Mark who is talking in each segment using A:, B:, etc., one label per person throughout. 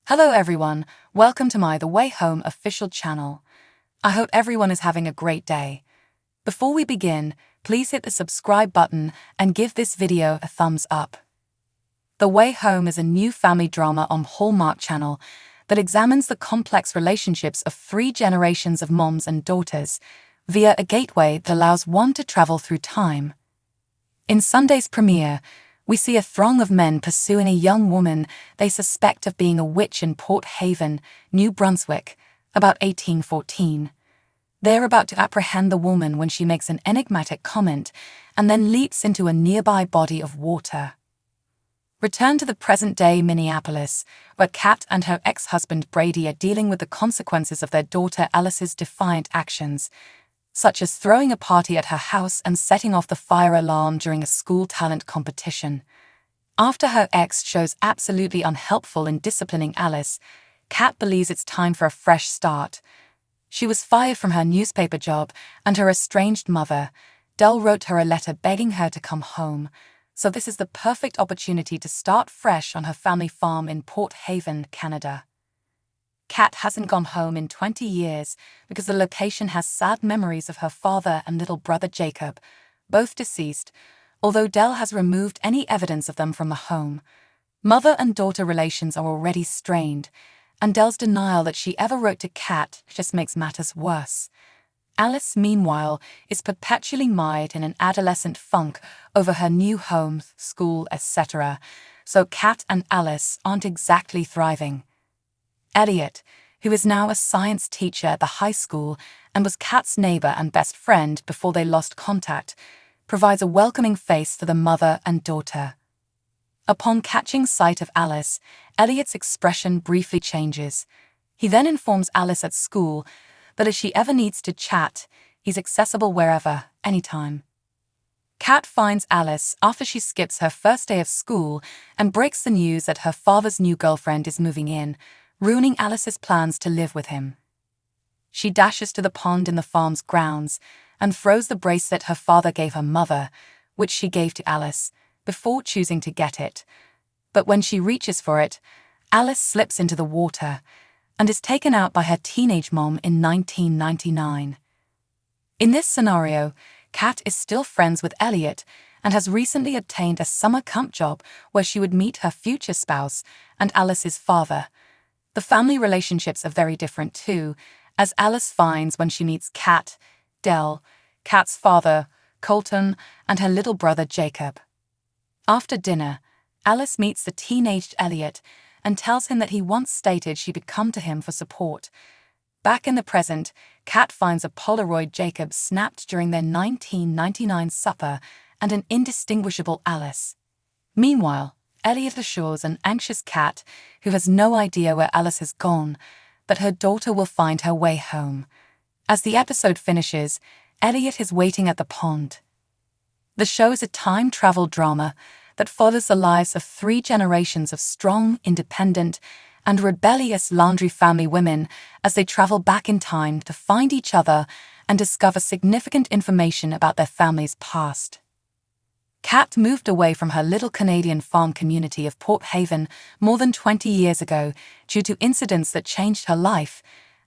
A: Hello everyone, welcome to my The Way Home official channel. I hope everyone is having a great day. Before we begin, please hit the subscribe button and give this video a thumbs up. The Way Home is a new family drama on Hallmark Channel that examines the complex relationships of 3 generations of moms and daughters via a gateway that allows one to travel through time. In Sunday's premiere, we see a throng of men pursuing a young woman they suspect of being a witch in Port Haven, New Brunswick, about 1814. They're about to apprehend the woman when she makes an enigmatic comment and then leaps into a nearby body of water. Return to the present-day Minneapolis, where Kat and her ex-husband Brady are dealing with the consequences of their daughter Alice's defiant actions, such as throwing a party at her house and setting off the fire alarm during a school talent competition. After her ex shows absolutely unhelpful in disciplining Alice, Kat believes it's time for a fresh start. She was fired from her newspaper job, and her estranged mother, Dell, wrote her a letter begging her to come home, so this is the perfect opportunity to start fresh on her family farm in Port Haven, Canada. Kat hasn't gone home in 20 years because the location has sad memories of her father and little brother Jacob, both deceased, although Dell has removed any evidence of them from the home. Mother and daughter relations are already strained, and Dell's denial that she ever wrote to Kat just makes matters worse. Alice, meanwhile, is perpetually mired in an adolescent funk over her new home, school, etc., so Kat and Alice aren't exactly thriving. Elliot, who is now a science teacher at the high school and was Kat's neighbor and best friend before they lost contact, provides a welcoming face for the mother and daughter. Upon catching sight of Alice, Elliot's expression briefly changes. He then informs Alice at school that if she ever needs to chat, he's accessible wherever, anytime. Kat finds Alice after she skips her first day of school and breaks the news that her father's new girlfriend is moving in, ruining Alice's plans to live with him. She dashes to the pond in the farm's grounds and throws the bracelet her father gave her mother, which she gave to Alice, before choosing to get it. But when she reaches for it, Alice slips into the water and is taken out by her teenage mom in 1999. In this scenario, Kat is still friends with Elliot and has recently obtained a summer camp job where she would meet her future spouse and Alice's father. The family relationships are very different too, as Alice finds when she meets Kat, Dell, Kat's father, Colton, and her little brother Jacob. After dinner, Alice meets the teenaged Elliot and tells him that he once stated she could come to him for support. Back in the present, Kat finds a Polaroid Jacob snapped during their 1999 supper and an indistinguishable Alice. Meanwhile, Elliot assures an anxious Kat, who has no idea where Alice has gone, that her daughter will find her way home. As the episode finishes, Elliot is waiting at the pond. The show is a time travel drama that follows the lives of 3 generations of strong, independent, and rebellious Landry family women as they travel back in time to find each other and discover significant information about their family's past. Kat moved away from her little Canadian farm community of Port Haven more than 20 years ago due to incidents that changed her life,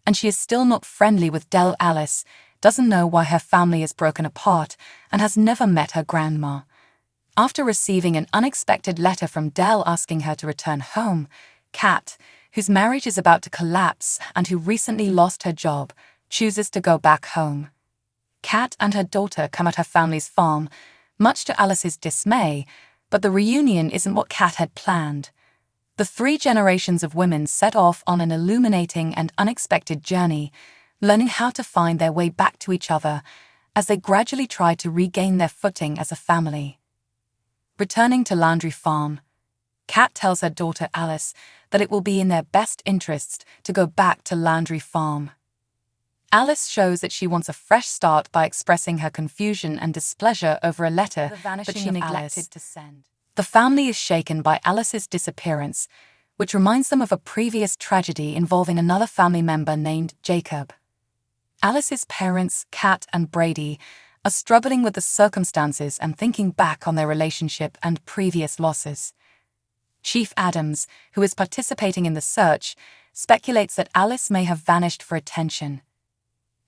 A: and she is still not friendly with Dell. Alice doesn't know why her family is broken apart and has never met her grandma. After receiving an unexpected letter from Dell asking her to return home, Kat, whose marriage is about to collapse and who recently lost her job, chooses to go back home. Kat and her daughter come at her family's farm, much to Alice's dismay, but the reunion isn't what Kat had planned. The 3 generations of women set off on an illuminating and unexpected journey, learning how to find their way back to each other as they gradually try to regain their footing as a family. Returning to Landry Farm, Kat tells her daughter Alice that it will be in their best interests to go back to Landry Farm. Alice shows that she wants a fresh start by expressing her confusion and displeasure over a letter that she neglected to send. The family is shaken by Alice's disappearance, which reminds them of a previous tragedy involving another family member named Jacob. Alice's parents, Kat and Brady, are struggling with the circumstances and thinking back on their relationship and previous losses. Chief Adams, who is participating in the search, speculates that Alice may have vanished for attention.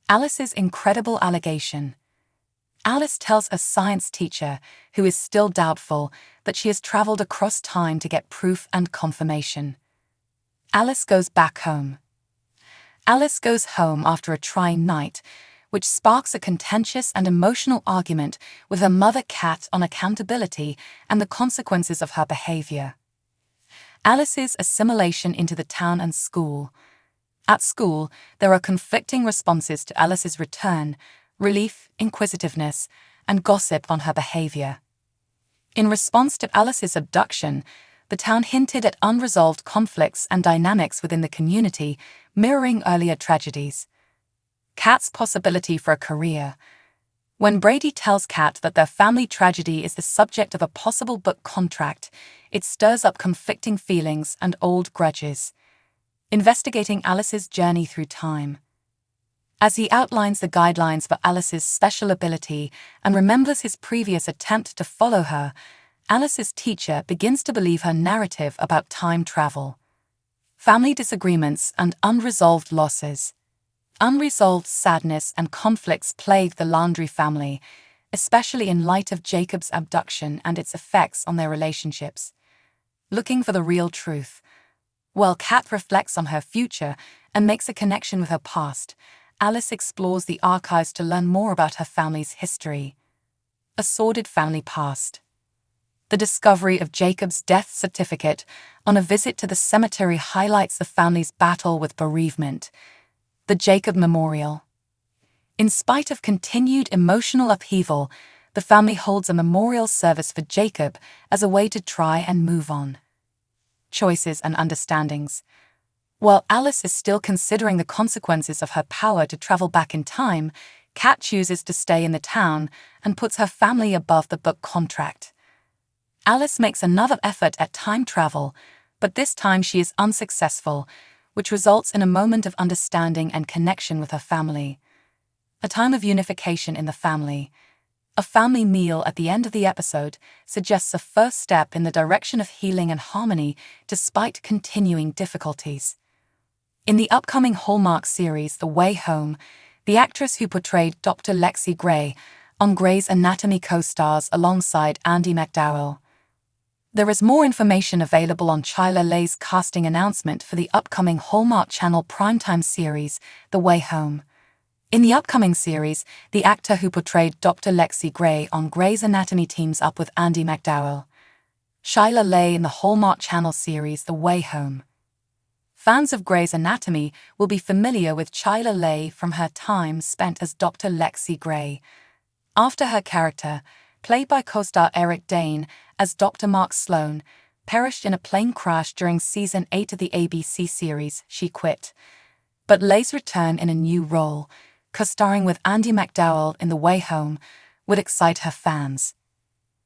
A: Alice's incredible allegation. Alice tells a science teacher, who is still doubtful, that she has traveled across time to get proof and confirmation. Alice goes back home. Alice goes home after a trying night, which sparks a contentious and emotional argument with her mother Kat on accountability and the consequences of her behavior. Alice's assimilation into the town and school. At school, there are conflicting responses to Alice's return: relief, inquisitiveness, and gossip on her behavior. In response to Alice's abduction, the town hinted at unresolved conflicts and dynamics within the community, mirroring earlier tragedies. Kat's possibility for a career. When Brady tells Kat that their family tragedy is the subject of a possible book contract, it stirs up conflicting feelings and old grudges. Investigating Alice's journey through time. As he outlines the guidelines for Alice's special ability and remembers his previous attempt to follow her, Alice's teacher begins to believe her narrative about time travel. Family disagreements and unresolved losses. Unresolved sadness and conflicts plague the Landry family, especially in light of Jacob's abduction and its effects on their relationships. Looking for the real truth. While Kat reflects on her future and makes a connection with her past, Alice explores the archives to learn more about her family's history. A sordid family past. The discovery of Jacob's death certificate on a visit to the cemetery highlights the family's battle with bereavement. The Jacob Memorial. In spite of continued emotional upheaval, the family holds a memorial service for Jacob as a way to try and move on. Choices and understandings. While Alice is still considering the consequences of her power to travel back in time, Kat chooses to stay in the town and puts her family above the book contract. Alice makes another effort at time travel, but this time she is unsuccessful, which results in a moment of understanding and connection with her family. A time of unification in the family. A family meal at the end of the episode suggests a first step in the direction of healing and harmony despite continuing difficulties. In the upcoming Hallmark series The Way Home, the actress who portrayed Dr. Lexi Gray on Grey's Anatomy co-stars alongside Andie MacDowell. There is more information available on Chyla Leigh's casting announcement for the upcoming Hallmark Channel primetime series The Way Home. In the upcoming series, the actor who portrayed Dr. Lexi Gray on Grey's Anatomy teams up with Andie MacDowell. Chyla Leigh in the Hallmark Channel series The Way Home. Fans of Grey's Anatomy will be familiar with Chyla Leigh from her time spent as Dr. Lexi Gray. After her character, played by co-star Eric Dane as Dr. Mark Sloan, perished in a plane crash during Season 8 of the ABC series, she quit. But Leigh's return in a new role, co-starring with Andie MacDowell in The Way Home, would excite her fans.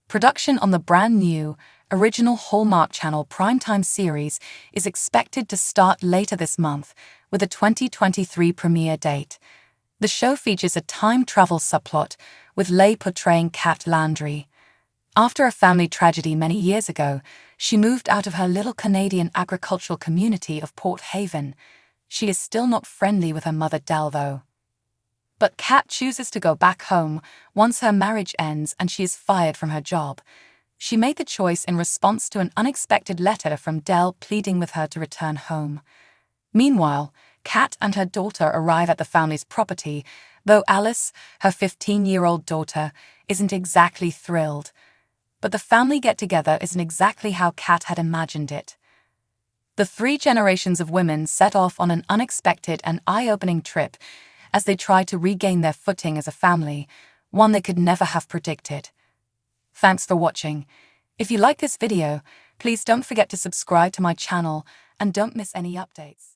A: Production on the brand new, original Hallmark Channel primetime series is expected to start later this month, with a 2023 premiere date. The show features a time travel subplot, with Leigh portraying Kat Landry. After a family tragedy many years ago, she moved out of her little Canadian agricultural community of Port Haven. She is still not friendly with her mother Del, though. But Kat chooses to go back home once her marriage ends and she is fired from her job. She made the choice in response to an unexpected letter from Del pleading with her to return home. Meanwhile, Kat and her daughter arrive at the family's property, though Alice, her 15-year-old daughter, isn't exactly thrilled. But the family get-together isn't exactly how Kat had imagined it. The three generations of women set off on an unexpected and eye-opening trip as they try to regain their footing as a family, one they could never have predicted. Thanks for watching. If you like this video, please don't forget to subscribe to my channel and don't miss any updates.